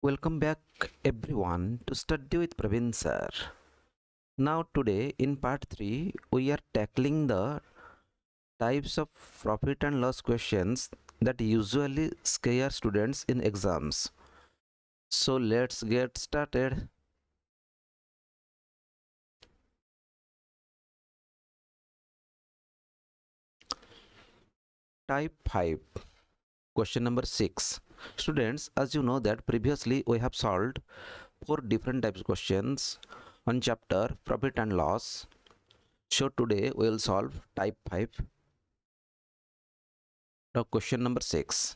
Welcome back everyone to Study with Prabin Sir. Now today in part 3 we are tackling the types of profit and loss questions that usually scare students in exams. So let's get started. Type 5. Question number 6. Students, as you know that previously we have solved 4 different types of questions on chapter profit and loss. So today we will solve type 5. Now question number 6.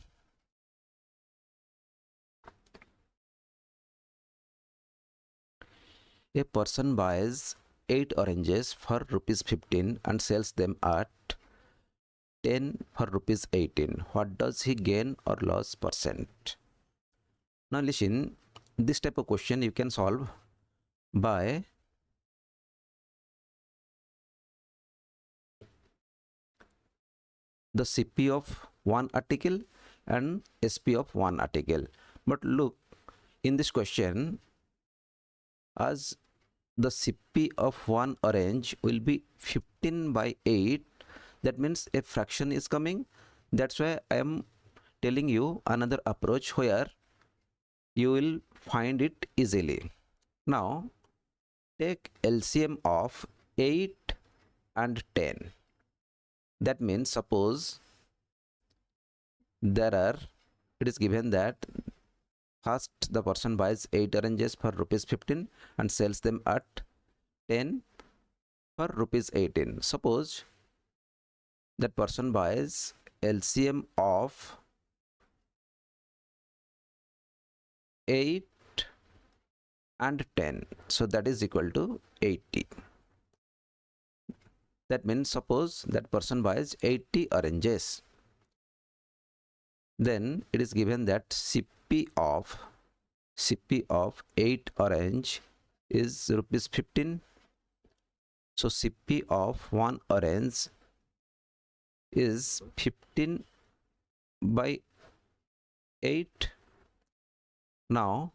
A person buys 8 oranges for rupees 15 and sells them at 10 for rupees 18. What does he gain or lose percent? Now listen, this type of question you can solve by the CP of one article and SP of one article. But look, in this question, as the CP of one orange will be 15 by 8, that means a fraction is coming. That's why I am telling you another approach where you will find it easily. Now take LCM of 8 and 10. That means suppose it is given that first the person buys 8 oranges for rupees 15 and sells them at 10 for rupees 18. Suppose that person buys LCM of 8 and 10, so that is equal to 80. That means suppose that person buys 80 oranges, then it is given that CP of 8 orange is rupees 15. So CP of 1 orange is 15 by 8. Now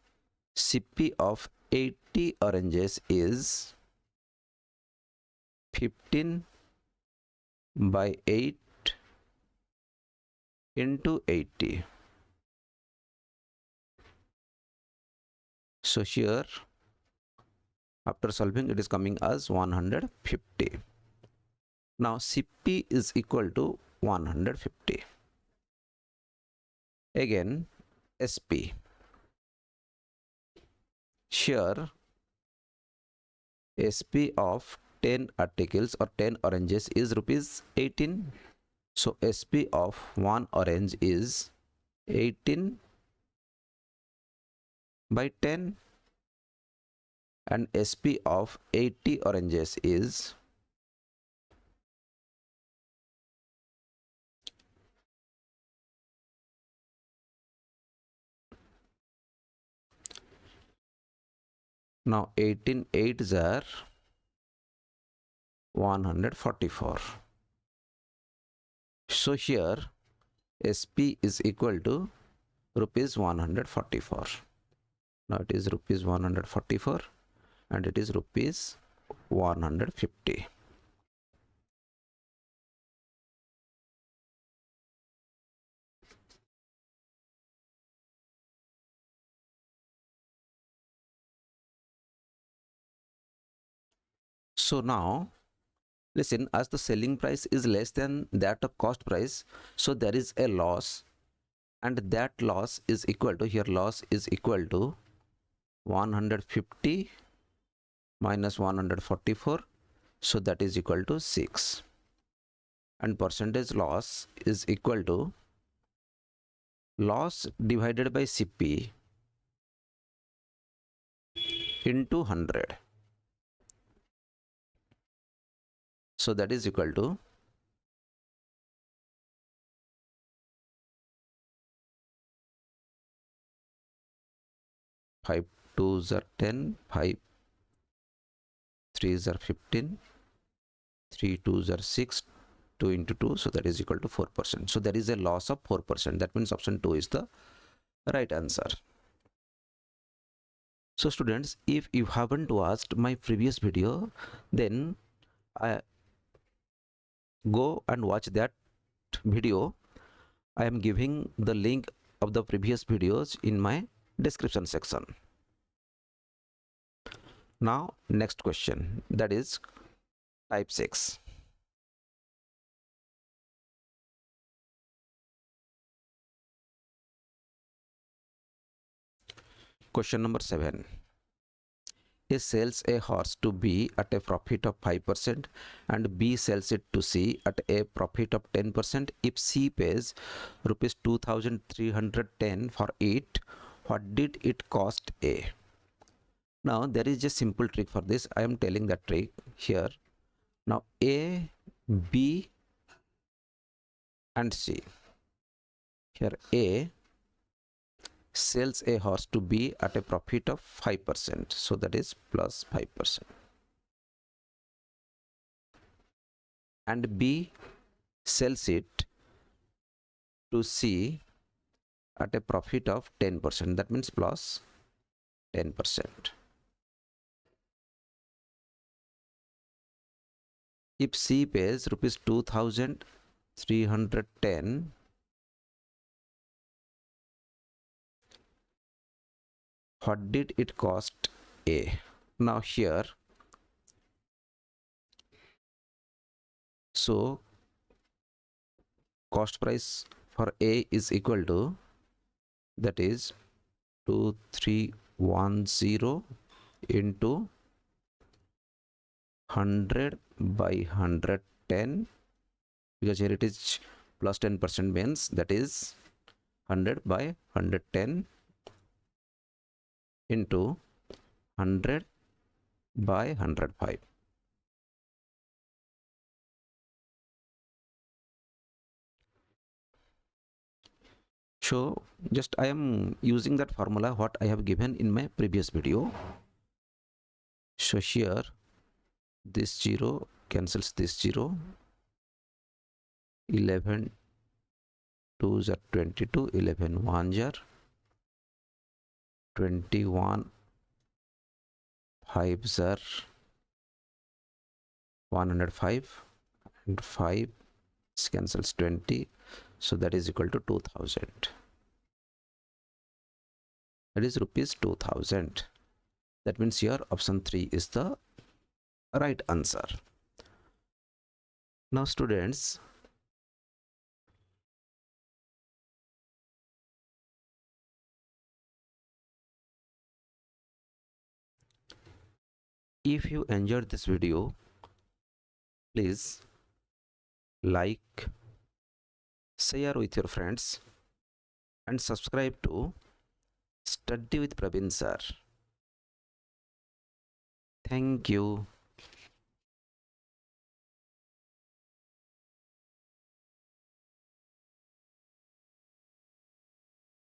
CP of 80 oranges is 15 by 8 into 80. So here after solving it is coming as 150. Now CP is equal to 150. Again SP. Here SP of 10 articles or 10 oranges is rupees 18. So SP of 1 orange is 18 by 10 and SP of 80 oranges is 18 8s are 144. So here SP is equal to rupees 144. Now it is rupees 144 and it is rupees 150. So now listen, as the selling price is less than that of cost price, so there is a loss, and that loss is equal to, here loss is equal to 150 minus 144, so that is equal to 6, and percentage loss is equal to loss divided by CP into 100, so that is equal to 5 2s are 10, 5 3s are 15, 3 2s are 6, 2 into 2, so that is equal to 4%. So there is a loss of 4%. That means option 2 is the right answer. So students, if you haven't watched my previous video, then go and watch that video. I am giving the link of the previous videos in my description section. Now next question, that is type 6. Question number 7. A sells a horse to B at a profit of 5% and B sells it to C at a profit of 10%. If C pays rupees 2310 for it, what did it cost A? Now there is a simple trick for this. I am telling that trick here. Now A, B and C. Here A sells a horse to B at a profit of 5%. So that is plus 5%. And B sells it to C at a profit of 10%. That means plus 10%. If C pays rupees 2310, what did it cost A? Now here, so cost price for A is equal to, that is 2310 into 100 by 110, because here it is plus 10% means that is 100 by 110 into 100 by 105. So just I am using that formula what I have given in my previous video. So here this 0 cancels this 0, 11 2s are 22, 11 1s are 21, 5s are 105, and 5 cancels 20, so that is equal to 2000. That is rupees 2000. That means here option 3 is the right answer. Now students, if you enjoyed this video, please like, share with your friends and subscribe to Study with Prabin Sir. Thank you.